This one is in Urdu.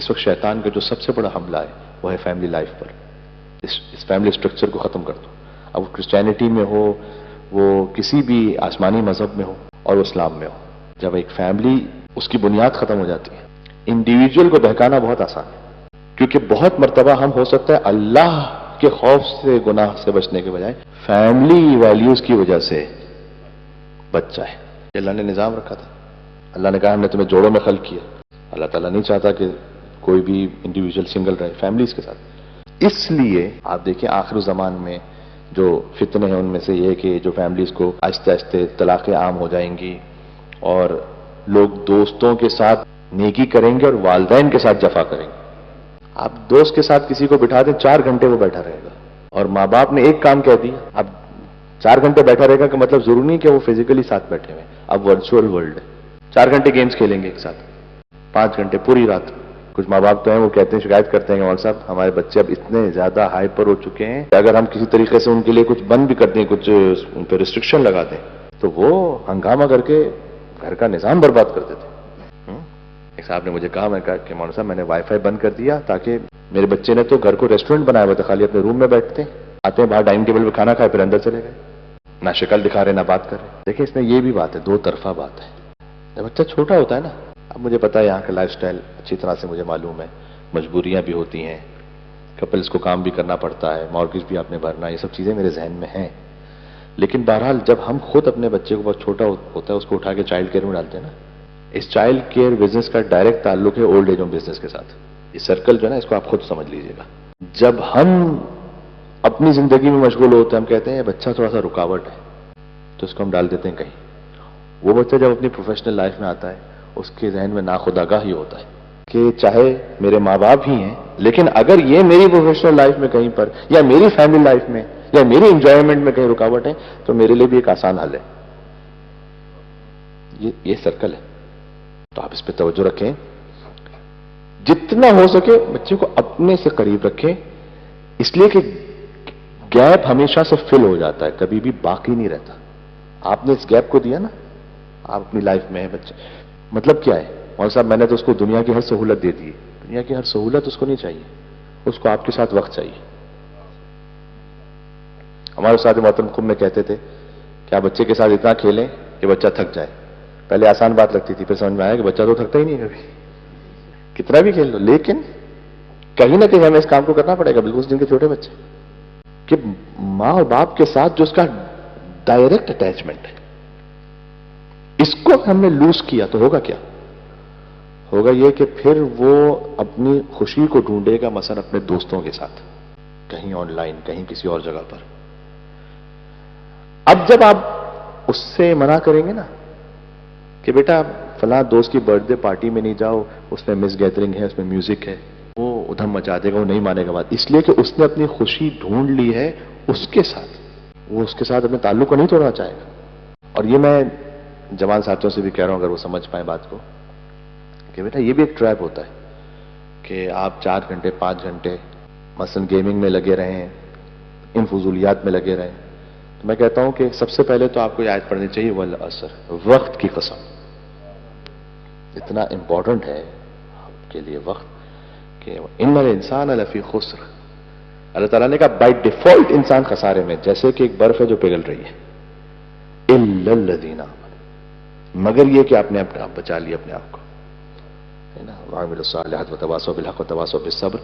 اس وقت شیطان کا جو سب سے بڑا حملہ ہے وہ ہے فیملی لائف پر. اس فیملی سٹرکچر کو ختم کر دو. اب وہ کرسچینٹی میں ہو, وہ کسی بھی آسمانی مذہب میں ہو, اور وہ اسلام میں ہو, جب ایک فیملی اس کی بنیاد ختم ہو جاتی ہے, انڈیویجول کو بہکانا بہت آسان ہے. کیونکہ بہت مرتبہ ہم ہو سکتا ہے اللہ کے خوف سے, گناہ سے بچنے کے بجائے فیملی ویلیوز کی وجہ سے بچ جائے. اللہ نے نظام رکھا تھا. اللہ نے کہا ہم نے تمہیں جوڑوں میں خلق کیا. اللہ تعالیٰ نہیں چاہتا کہ کوئی بھی انڈیویجول سنگل رہے, فیملیز کے ساتھ. اس لیے آپ دیکھیں آخر زمان میں جو فتنے ہیں ان میں سے یہ کہ جو فیملیز کو آہستہ آہستہ طلاقیں عام ہو جائیں گی, اور لوگ دوستوں کے ساتھ نیکی کریں گے اور والدین کے ساتھ جفا کریں گے. آپ دوست کے ساتھ کسی کو بٹھا دیں 4 گھنٹے وہ بیٹھا رہے گا, اور ماں باپ نے ایک کام کہہ دیا, اب 4 گھنٹے بیٹھا رہے گا کہ مطلب ضروری نہیں کہ وہ فزیکلی ساتھ بیٹھے ہوئے. اب ورچوئل ورلڈ ہے. 4 گھنٹے گیمز کھیلیں گے ایک ساتھ, 5 گھنٹے پوری رات. کچھ ماں باپ تو ہیں وہ کہتے ہیں, شکایت کرتے ہیں کہ مولوی صاحب ہمارے بچے اب اتنے زیادہ ہائپر ہو چکے ہیں کہ اگر ہم کسی طریقے سے ان کے لیے کچھ بند بھی کر دیں, کچھ ان پہ ریسٹرکشن لگا دیں, تو وہ ہنگامہ کر کے گھر کا نظام برباد کر دیتے. ایک صاحب نے مجھے کہا, میں کہا کہ مولوی صاحب میں نے وائی فائی بند کر دیا تاکہ میرے بچے نے تو گھر کو ریسٹورنٹ بنایا ہوا تھا, خالی اپنے روم میں بیٹھتے ہیں, آتے ہیں باہر ڈائننگ ٹیبل پہ کھانا کھائے پھر اندر چلے گئے, نہ شکل دکھا رہے نہ بات کر رہے. دیکھیں اس میں یہ بھی بات ہے, 2 طرفہ بات ہے. جب بچہ چھوٹا ہوتا ہے نا, اب مجھے پتا ہے یہاں کا لائف سٹائل اچھی طرح سے مجھے معلوم ہے, مجبوریاں بھی ہوتی ہیں, کپلز کو کام بھی کرنا پڑتا ہے, مارگیج بھی آپ نے بھرنا, یہ سب چیزیں میرے ذہن میں ہیں. لیکن بہرحال جب ہم خود اپنے بچے کو بہت چھوٹا ہوتا ہے اس کو اٹھا کے چائلڈ کیئر میں ڈالتے ہیں نا, اس چائلڈ کیئر بزنس کا ڈائریکٹ تعلق ہے اولڈ ایج ہوم بزنس کے ساتھ. یہ سرکل جو ہے نا اس کو آپ خود سمجھ لیجئے گا. جب ہم اپنی زندگی میں مشغول ہوتے ہیں, ہم کہتے ہیں یہ بچہ تھوڑا سا رکاوٹ ہے, تو اس کو ہم ڈال دیتے ہیں کہیں. وہ بچہ جب اپنی پروفیشنل لائف میں آتا ہے اس کے ذہن میں ناخودآگاہ ہی ہوتا ہے کہ چاہے میرے ماں باپ ہی ہیں, لیکن اگر یہ میری پروفیشنل لائف میں کہیں پر یا میری فیملی لائف میں یا میری انجوائمنٹ میں کہیں رکاوٹ ہے تو میرے لیے بھی ایک آسان حل ہے. یہ سرکل ہے. تو آپ اس پہ توجہ رکھیں, جتنا ہو سکے بچے کو اپنے سے قریب رکھیں, اس لیے کہ گیپ ہمیشہ سے فل ہو جاتا ہے, کبھی بھی باقی نہیں رہتا. آپ نے اس گیپ کو دیا نا, آپ اپنی لائف میں ہیں بچے, مطلب کیا ہے مولوی صاحب, میں نے تو اس کو دنیا کی ہر سہولت دے دی. دنیا کی ہر سہولت اس کو نہیں چاہیے, اس کو آپ کے ساتھ وقت چاہیے. ہمارے استاد محترم خود میں کہتے تھے کہ آپ بچے کے ساتھ اتنا کھیلیں کہ بچہ تھک جائے. پہلے آسان بات لگتی تھی, پھر سمجھ میں آیا کہ بچہ تو تھکتا ہی نہیں کبھی, کتنا بھی کھیل لو, لیکن کہیں نہ کہیں ہمیں اس کام کو کرنا پڑے گا. بالکل اس دن کے چھوٹے بچے کہ ماں اور باپ کے ساتھ جو اس کا ڈائریکٹ اٹیچمنٹ ہے, اس کو ہم نے لوز کیا تو ہوگا کیا؟ ہوگا یہ کہ پھر وہ اپنی خوشی کو ڈھونڈے گا مثلا اپنے دوستوں کے ساتھ, کہیں آن لائن, کہیں کسی اور جگہ پر. اب جب آپ اس سے منع کریں گے نا کہ بیٹا فلاں دوست کی برتھ ڈے پارٹی میں نہیں جاؤ, اس میں مس گیدرنگ ہے, اس میں میوزک ہے, وہ ادھم مچا دے گا, وہ نہیں مانے گا بات. اس لیے کہ اس نے اپنی خوشی ڈھونڈ لی ہے اس کے ساتھ, وہ اس کے ساتھ اپنے تعلق کو نہیں توڑنا چاہے گا. اور یہ میں جوان ساتھیوں سے بھی کہہ رہا ہوں, اگر وہ سمجھ پائیں بات کو, کہ بیٹا یہ بھی ایک ٹریپ ہوتا ہے کہ آپ 4 گھنٹے 5 گھنٹے مثلا گیمنگ میں لگے رہیں, ان فضولیات میں لگے رہیں. تو میں کہتا ہوں کہ سب سے پہلے تو آپ کو یہ آیت پڑھنی چاہیے, والعصر, وقت کی قسم. اتنا امپورٹنٹ ہے آپ کے لیے وقت کہ ان الانسان لفی خسر. اللہ تعالیٰ نے کہا بائی ڈیفالٹ انسان خسارے میں, جیسے کہ ایک برف ہے جو پگھل رہی ہے, الا الذین آمنوا, مگر یہ کہ آپ نے اپنے آپ بچا لیا اپنے آپ کو, ہے نا, وعملوا الصالحات وتواصوا بالحق وتواصوا بالصبر.